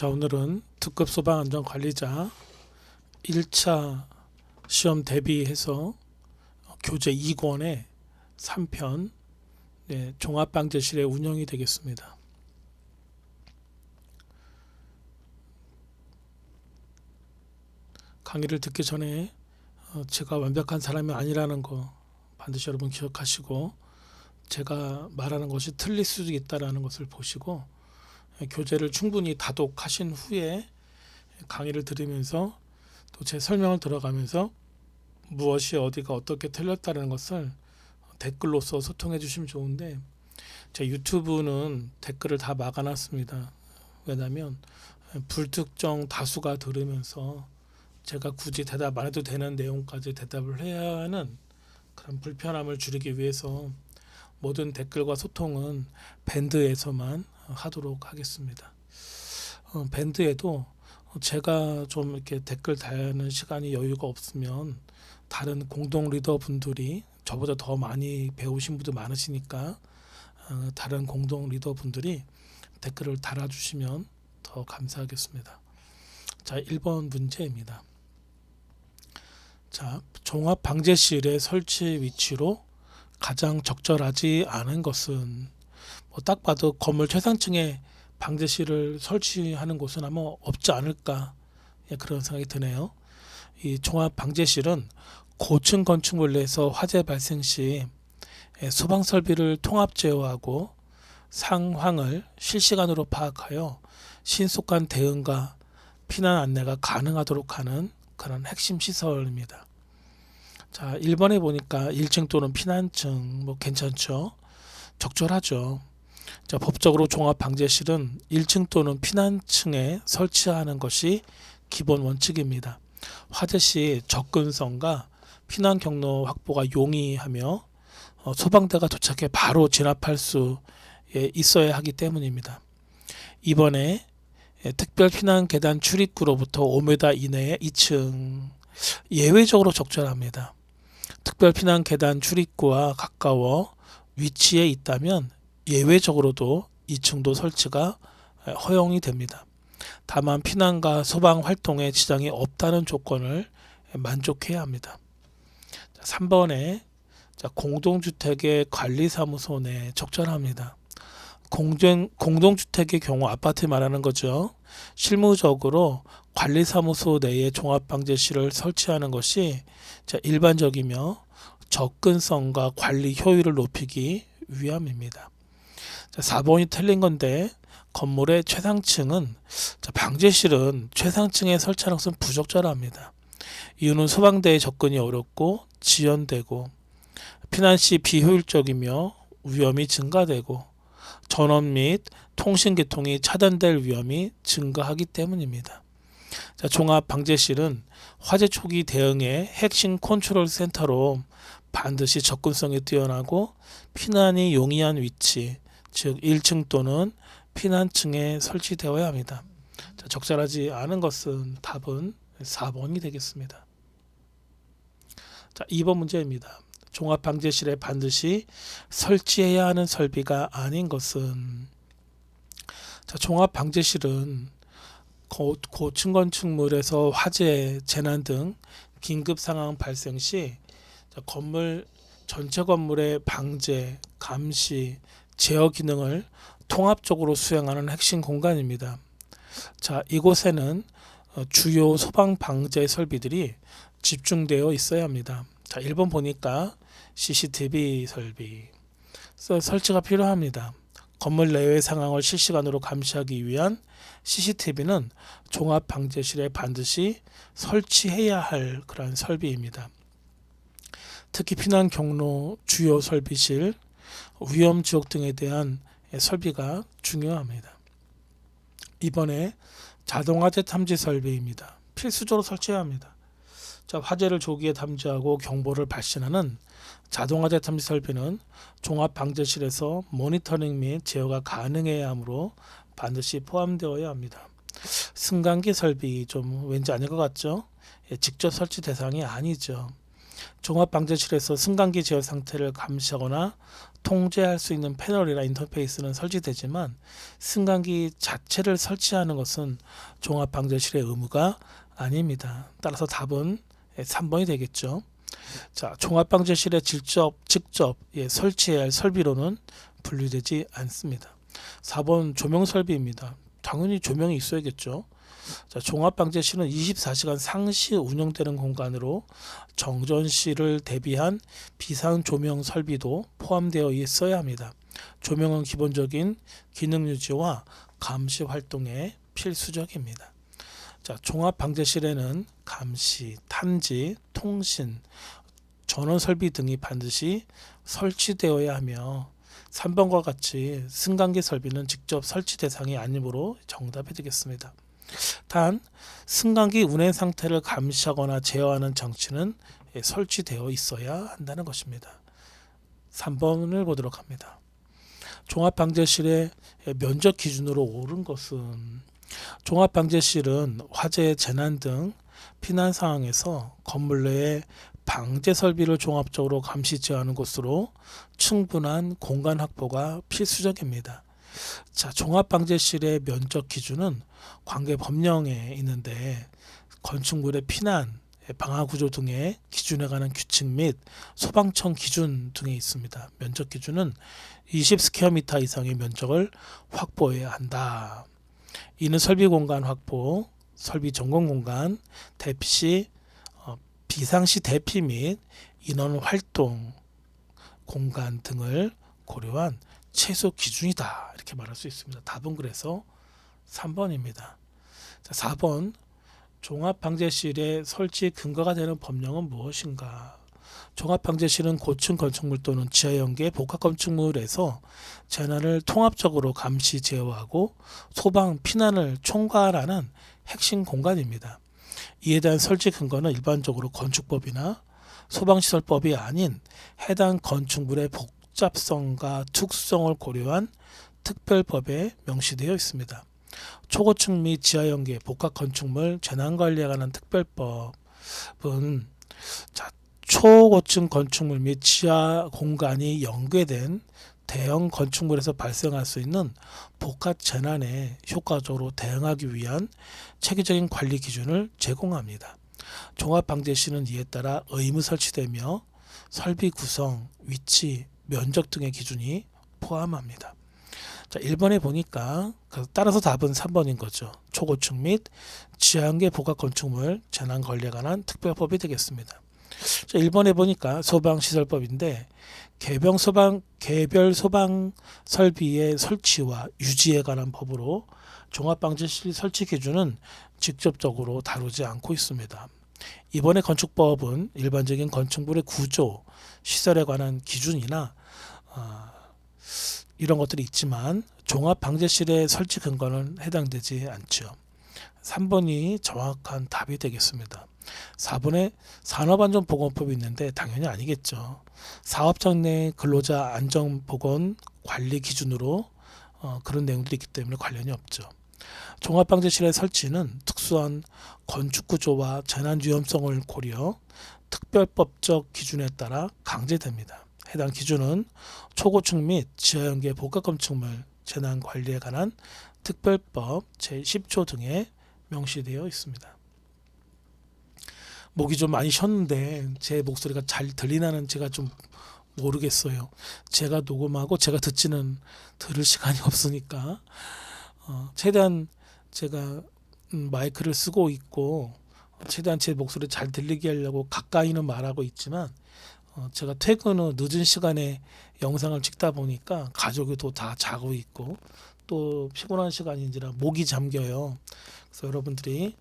자, 오늘은 특급 소방안전관리자 1차 시험 대비해서 교재 2권의 3편 종합방재실의 운영이 되겠습니다. 강의를 듣기 전에 제가 완벽한 사람이 아니라는 거 반드시 여러분 기억하시고, 제가 말하는 것이 틀릴 수도 있다는 것을 보시고 교재를 충분히 다독하신 후에 강의를 들으면서 또 제 설명을 들어가면서 무엇이 어디가 어떻게 틀렸다는 것을 댓글로서 소통해 주시면 좋은데, 제 유튜브는 댓글을 다 막아놨습니다. 왜냐하면 불특정 다수가 들으면서 제가 굳이 대답 안 해도 되는 내용까지 대답을 해야 하는 그런 불편함을 줄이기 위해서 모든 댓글과 소통은 밴드에서만 하도록 하겠습니다. 밴드에도 제가 좀 이렇게 댓글 달는 시간이 여유가 없으면 다른 공동 리더 분들이, 저보다 더 많이 배우신 분도 많으시니까 다른 공동 리더 분들이 댓글을 달아주시면 더 감사하겠습니다. 자, 1번 문제입니다. 자, 종합방재실의 설치 위치로 가장 적절하지 않은 것은, 딱 봐도 건물 최상층에 방재실을 설치하는 곳은 아마 없지 않을까, 그런 생각이 드네요. 이 종합방재실은 고층 건축물 내에서 화재 발생 시 소방 설비를 통합 제어하고 상황을 실시간으로 파악하여 신속한 대응과 피난 안내가 가능하도록 하는 그런 핵심 시설입니다. 자, 1번에 보니까 1층 또는 피난층 괜찮죠? 적절하죠. 자, 법적으로 종합방재실은 1층 또는 피난층에 설치하는 것이 기본 원칙입니다. 화재 시 접근성과 피난 경로 확보가 용이하며 소방대가 도착해 바로 진압할 수 있어야 하기 때문입니다. 이번에 특별 피난 계단 출입구로부터 5m 이내의 2층 예외적으로 적절합니다. 특별 피난 계단 출입구와 가까워 위치에 있다면 예외적으로도 2층도 설치가 허용이 됩니다. 다만 피난과 소방 활동에 지장이 없다는 조건을 만족해야 합니다. 3번에 공동주택의 관리사무소 내 적절합니다. 공동주택의 경우 아파트 말하는 거죠. 실무적으로 관리사무소 내에 종합방재실을 설치하는 것이 일반적이며 접근성과 관리 효율을 높이기 위함입니다. 4번이 틀린 건데, 건물의 최상층은, 방재실은 최상층에 설치하는 것은 부적절합니다. 이유는 소방대의 접근이 어렵고 지연되고, 피난 시 비효율적이며 위험이 증가되고, 전원 및 통신계통이 차단될 위험이 증가하기 때문입니다. 종합방재실은 화재 초기 대응의 핵심 컨트롤 센터로 반드시 접근성이 뛰어나고 피난이 용이한 위치, 즉 1층 또는 피난층에 설치되어야 합니다. 적절하지 않은 것은 답은 4번이 되겠습니다. 자, 2번 문제입니다. 종합방재실에 반드시 설치해야 하는 설비가 아닌 것은, 종합방재실은 고층 건축물에서 화재, 재난 등 긴급 상황 발생 시 건물 전체 건물의 방재, 감시, 제어 기능을 통합적으로 수행하는 핵심 공간입니다. 자, 이곳에는 주요 소방 방재 설비들이 집중되어 있어야 합니다. 자, 1번 보니까 CCTV 설비 설치가 필요합니다. 건물 내외 상황을 실시간으로 감시하기 위한 CCTV는 종합방재실에 반드시 설치해야 할 그런 설비입니다. 특히 피난 경로, 주요 설비실, 위험 지역 등에 대한 설비가 중요합니다. 이번에 자동화재 탐지 설비입니다. 필수적으로 설치해야 합니다. 자, 화재를 조기에 탐지하고 경보를 발신하는 자동화재 탐지 설비는 종합방재실에서 모니터링 및 제어가 가능해야 하므로 반드시 포함되어야 합니다. 승강기 설비 좀 왠지 아닐 것 같죠? 직접 설치 대상이 아니죠. 종합방재실에서 승강기 제어 상태를 감시하거나 통제할 수 있는 패널이나 인터페이스는 설치되지만 승강기 자체를 설치하는 것은 종합방제실의 의무가 아닙니다. 따라서 답은 3번이 되겠죠. 자, 종합방제실에 직접 설치해야 할 설비로는 분류되지 않습니다. 4번 조명 설비입니다. 당연히 조명이 있어야겠죠. 자, 종합방제실은 24시간 상시 운영되는 공간으로 정전시를 대비한 비상 조명 설비도 포함되어 있어야 합니다. 조명은 기본적인 기능 유지와 감시 활동에 필수적입니다. 자, 종합방제실에는 감시, 탐지, 통신, 전원 설비 등이 반드시 설치되어야 하며 3번과 같이 승강기 설비는 직접 설치 대상이 아니므로 정답이 되겠습니다. 단 승강기 운행 상태를 감시하거나 제어하는 장치는 설치되어 있어야 한다는 것입니다. 3번을 보도록 합니다. 종합방제실의 면적 기준으로 옳은 것은 종합방제실은 화재, 재난 등 피난 상황에서 건물 내에 방제 설비를 종합적으로 감시 제어하는 곳으로 충분한 공간 확보가 필수적입니다. 자, 종합방제실의 면적 기준은 관계 법령에 있는데 건축물의 피난, 방화 구조 등의 기준에 관한 규칙 및 소방청 기준 등에 있습니다. 면적 기준은 20스퀘어미터 이상의 면적을 확보해야 한다. 이는 설비 공간 확보, 설비 점검 공간, 대피 비상시 대피 및 인원 활동 공간 등을 고려한 최소 기준이다. 이렇게 말할 수 있습니다. 답은 그래서 3번입니다. 자, 4번 종합방제실의 설치 근거가 되는 법령은 무엇인가? 종합방제실은 고층 건축물 또는 지하연계 복합 건축물에서 재난을 통합적으로 감시 제어하고 소방 피난을 총괄하는 핵심 공간입니다. 이에 대한 설치 근거는 일반적으로 건축법이나 소방시설법이 아닌 해당 건축물의 복잡성과 특수성을 고려한 특별법에 명시되어 있습니다. 초고층 및 지하연계 복합 건축물 재난관리에 관한 특별법은 초고층 건축물 및 지하 공간이 연계된 대형 건축물에서 발생할 수 있는 복합 재난에 효과적으로 대응하기 위한 체계적인 관리 기준을 제공합니다. 종합방제실은 이에 따라 의무 설치되며 설비 구성, 위치, 면적 등의 기준이 포함합니다. 자, 1번에 보니까 따라서 답은 3번인 거죠. 초고층 및 지하연계 복합 건축물 재난 관리에 관한 특별법이 되겠습니다. 자, 1번에 보니까 소방시설법인데 개별 소방 설비의 설치와 유지에 관한 법으로 종합방제실 설치 기준은 직접적으로 다루지 않고 있습니다. 이번에 건축법은 일반적인 건축물의 구조, 시설에 관한 기준이나 이런 것들이 있지만 종합방제실의 설치 근거는 해당되지 않죠. 3번이 정확한 답이 되겠습니다. 4번에 산업안전보건법이 있는데 당연히 아니겠죠. 사업장 내 근로자 안전보건 관리 기준으로 그런 내용들이 있기 때문에 관련이 없죠. 종합방제실의 설치는 특수한 건축구조와 재난위험성을 고려 특별법적 기준에 따라 강제됩니다. 해당 기준은 초고층 및 지하연계 복합건축물 재난관리에 관한 특별법 제10조 등에 명시되어 있습니다. 목이 좀 많이 쉬었는데 제 목소리가 잘 들리나는 제가 좀 모르겠어요. 제가 녹음하고 제가 듣지는 들을 시간이 없으니까 최대한 제가 마이크를 쓰고 있고 최대한 제 목소리 잘 들리게 하려고 가까이는 말하고 있지만 제가 퇴근 후 늦은 시간에 영상을 찍다 보니까 가족이 또 다 자고 있고 또 피곤한 시간인지라 목이 잠겨요. 그래서 여러분들이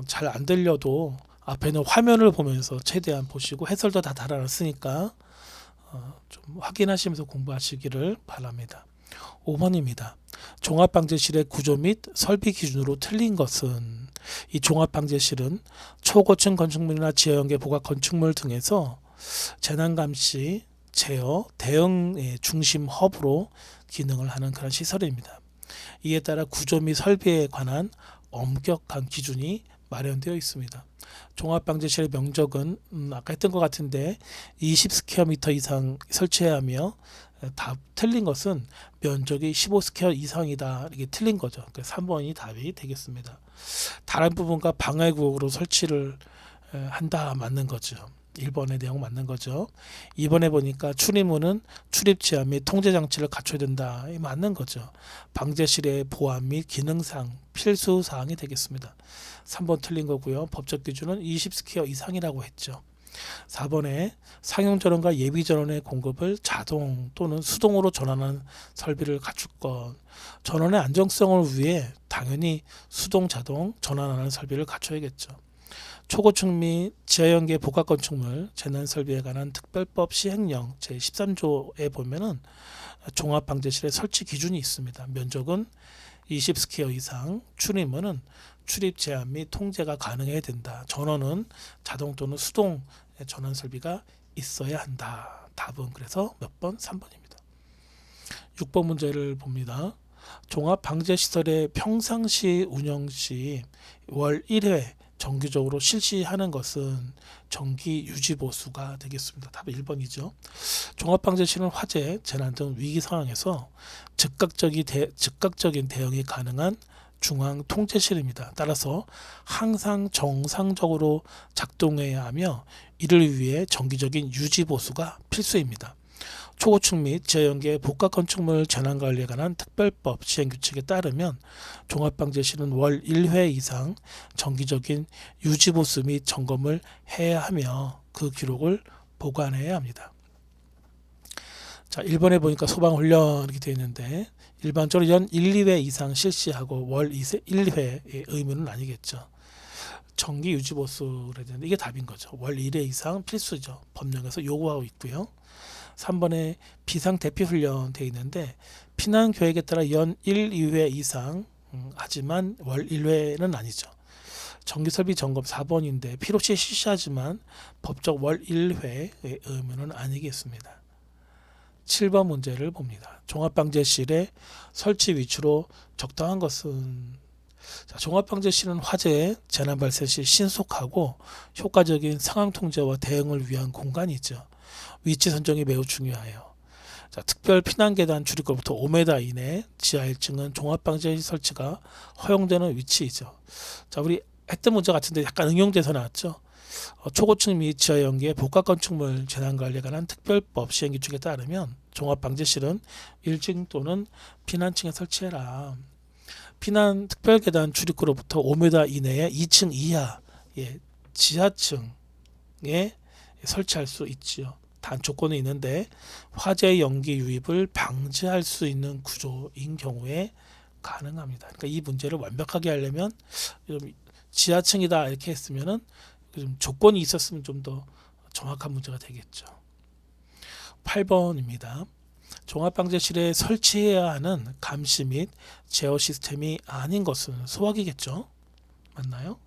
잘 안 들려도 앞에는 화면을 보면서 최대한 보시고 해설도 다 달아놨으니까 좀 확인하시면서 공부하시기를 바랍니다. 5번입니다. 종합방제실의 구조 및 설비 기준으로 틀린 것은 이 종합방제실은 초고층 건축물이나 지하연계 복합 건축물 등에서 재난감시, 제어, 대응의 중심 허브로 기능을 하는 그런 시설입니다. 이에 따라 구조 및 설비에 관한 엄격한 기준이 마련되어 있습니다. 종합방제실의 면적은 아까 했던 것 같은데 20스퀘어미터 이상 설치해야 하며 답 틀린 것은 면적이 15스퀘어 이상이다. 이게 틀린 거죠. 그래서 3번이 답이 되겠습니다. 다른 부분과 방해 구역으로 설치를 한다. 맞는 거죠. 1번의 내용 맞는 거죠. 2번에 보니까 출입문은 출입 제한 및 통제 장치를 갖춰야 된다. 맞는 거죠. 방제실의 보안 및 기능상 필수 사항이 되겠습니다. 3번 틀린 거고요. 법적 기준은 20스퀘어 이상이라고 했죠. 4번에 상용 전원과 예비 전원의 공급을 자동 또는 수동으로 전환하는 설비를 갖출 것. 전원의 안정성을 위해 당연히 수동 자동 전환하는 설비를 갖춰야겠죠. 초고층 및 지하연계 복합 건축물 재난 설비에 관한 특별법 시행령 제13조에 보면은 종합방제실의 설치 기준이 있습니다. 면적은 20스퀘어 이상, 출입문은 출입 제한 및 통제가 가능해야 된다. 전원은 자동 또는 수동 전원 설비가 있어야 한다. 답은 그래서 몇 번? 3번입니다. 6번 문제를 봅니다. 종합방제시설의 평상시 운영 시 월 1회 정기적으로 실시하는 것은 정기 유지보수가 되겠습니다. 답은 1번이죠. 종합방제실은 화재, 재난 등 위기 상황에서 즉각적인 대응이 가능한 중앙 통제실입니다. 따라서 항상 정상적으로 작동해야 하며 이를 위해 정기적인 유지보수가 필수입니다. 초고층 및 지하연계 복합 건축물 재난관리에 관한 특별법 시행규칙에 따르면 종합방제실은 월 1회 이상 정기적인 유지보수 및 점검을 해야 하며 그 기록을 보관해야 합니다. 자, 1번에 보니까 소방훈련 이렇게 되어 있는데 일반적으로 연 1, 2회 이상 실시하고 월 1회의 의무는 아니겠죠. 정기 유지보수를 해야 되는데 이게 답인 거죠. 월 1회 이상 필수죠. 법령에서 요구하고 있고요. 3번에 비상대피훈련 되어 있는데 피난계획에 따라 연 1, 2회 이상 하지만 월 1회는 아니죠. 정기설비 점검 4번인데 필요시 실시하지만 법적 월 1회의 의무는 아니겠습니다. 7번 문제를 봅니다. 종합방제실의 설치 위치로 적당한 것은 종합방제실은 화재, 재난 발생 시 신속하고 효과적인 상황 통제와 대응을 위한 공간이죠. 위치 선정이 매우 중요해요. 자, 특별 피난계단 출입구로부터 5m 이내 지하 1층은 종합방제 설치가 허용되는 위치이죠. 자, 우리 했던 문제 같은데 약간 응용돼서 나왔죠. 초고층 및 지하 연계 복합 건축물 재난관리에 관한 특별법 시행규칙에 따르면 종합방제실은 1층 또는 피난층에 설치해라. 피난 특별계단 출입구로부터 5m 이내에 2층 이하 지하층에 설치할 수 있지요. 단 조건이 있는데 화재 연기 유입을 방지할 수 있는 구조인 경우에 가능합니다. 그러니까 이 문제를 완벽하게 하려면 지하층이다 이렇게 했으면은 좀 조건이 있었으면 좀 더 정확한 문제가 되겠죠. 8번입니다. 종합방제실에 설치해야 하는 감시 및 제어 시스템이 아닌 것은 소화기겠죠. 맞나요?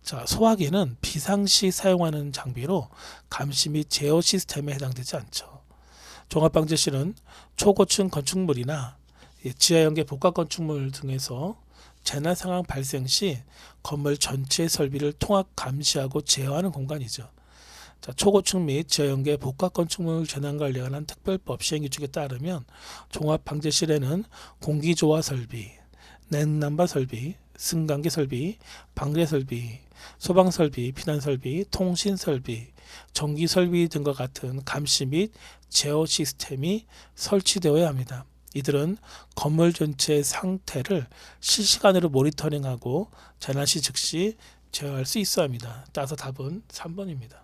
자, 소화기는 비상시 사용하는 장비로 감시 및 제어 시스템에 해당되지 않죠. 종합방제실은 초고층 건축물이나 지하연계 복합 건축물 등에서 재난 상황 발생 시 건물 전체 설비를 통합 감시하고 제어하는 공간이죠. 자, 초고층 및 지하연계 복합 건축물 재난관리에 관한 특별법 시행규칙에 따르면 종합방제실에는 공기조화 설비, 냉난방 설비, 승강기 설비, 방제 설비, 소방 설비, 피난 설비, 통신 설비, 전기 설비 등과 같은 감시 및 제어 시스템이 설치되어야 합니다. 이들은 건물 전체의 상태를 실시간으로 모니터링하고 재난 시 즉시 제어할 수 있어야 합니다. 따라서 답은 3번입니다.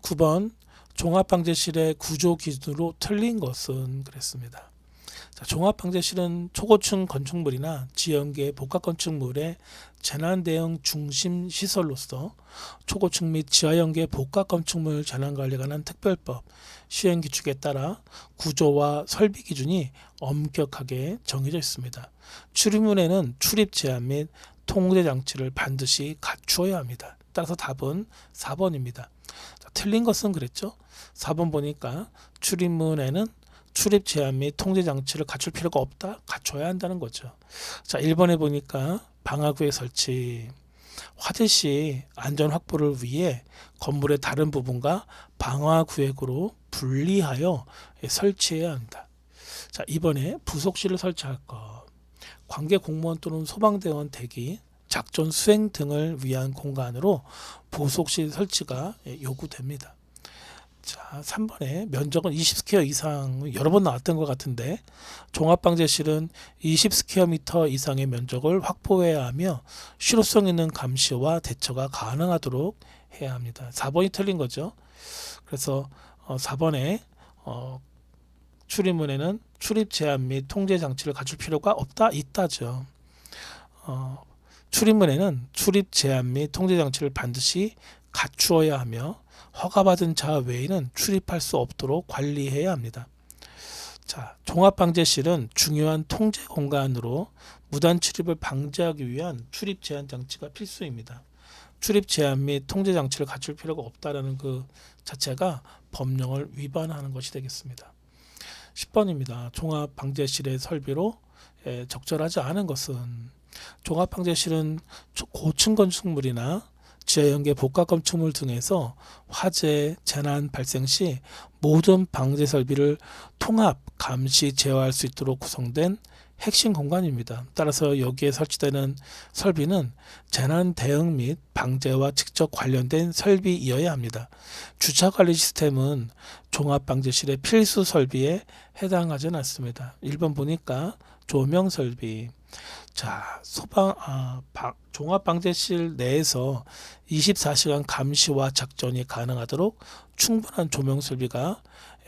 9번 종합방제실의 구조 기준으로 틀린 것은 그랬습니다. 자, 종합방제실은 초고층 건축물이나 지연계 복합 건축물의 재난 대응 중심 시설로서 초고층 및 지하연계 복합 건축물 재난관리에 관한 특별법 시행 규칙에 따라 구조와 설비 기준이 엄격하게 정해져 있습니다. 출입문에는 출입 제한 및 통제 장치를 반드시 갖추어야 합니다. 따라서 답은 4번입니다. 자, 틀린 것은 그랬죠. 4번 보니까 출입문에는 출입 제한 및 통제 장치를 갖출 필요가 없다. 갖춰야 한다는 거죠. 자, 1번에 보니까 방화구역 설치. 화재 시 안전 확보를 위해 건물의 다른 부분과 방화구역으로 분리하여 설치해야 합니다. 자, 이번에 부속실을 설치할 것. 관계 공무원 또는 소방대원 대기, 작전 수행 등을 위한 공간으로 부속실 설치가 요구됩니다. 자, 3번에 면적은 20스퀘어 이상, 여러 번 나왔던 것 같은데 종합방제실은 20스퀘어미터 이상의 면적을 확보해야 하며 실효성 있는 감시와 대처가 가능하도록 해야 합니다. 4번이 틀린 거죠. 그래서 4번에 출입문에는 출입 제한 및 통제 장치를 갖출 필요가 없다, 있다죠. 출입문에는 출입 제한 및 통제 장치를 반드시 갖추어야 하며 허가받은 자 외에는 출입할 수 없도록 관리해야 합니다. 자, 종합방제실은 중요한 통제 공간으로 무단 출입을 방지하기 위한 출입 제한 장치가 필수입니다. 출입 제한 및 통제 장치를 갖출 필요가 없다라는 그 자체가 법령을 위반하는 것이 되겠습니다. 10번입니다. 종합방제실의 설비로 적절하지 않은 것은 종합방제실은 고층 건축물이나 지하연계 복합 건축물 등에서 화재, 재난 발생 시 모든 방제 설비를 통합, 감시, 제어할 수 있도록 구성된 핵심 공간입니다. 따라서 여기에 설치되는 설비는 재난 대응 및 방제와 직접 관련된 설비이어야 합니다. 주차관리 시스템은 종합방제실의 필수 설비에 해당하지는 않습니다. 1번 보니까 조명 설비. 자, 종합방제실 내에서 24시간 감시와 작전이 가능하도록 충분한 조명 설비가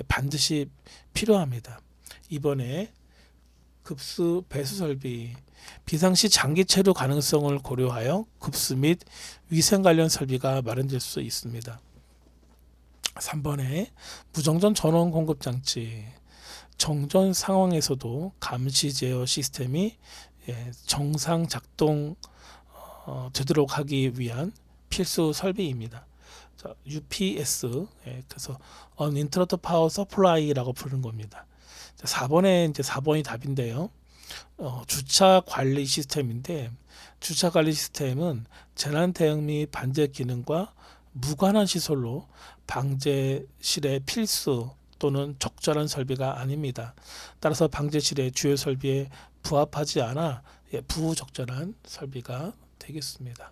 반드시 필요합니다. 이번에 급수 배수 설비, 비상시 장기 체류 가능성을 고려하여 급수 및 위생 관련 설비가 마련될 수 있습니다. 3번에 무정전 전원 공급 장치, 정전 상황에서도 감시 제어 시스템이 정상 작동 되도록 하기 위한 필수 설비입니다. 자, UPS, 그래서 Uninterrupted Power Supply라고 부르는 겁니다. 자, 4번에 이제 4번이 답인데요. 주차 관리 시스템인데 주차 관리 시스템은 재난 대응 및 반제 기능과 무관한 시설로 방제실의 필수 또는 적절한 설비가 아닙니다. 따라서 방제실의 주요 설비에 부합하지 않아 부적절한 설비가 되겠습니다.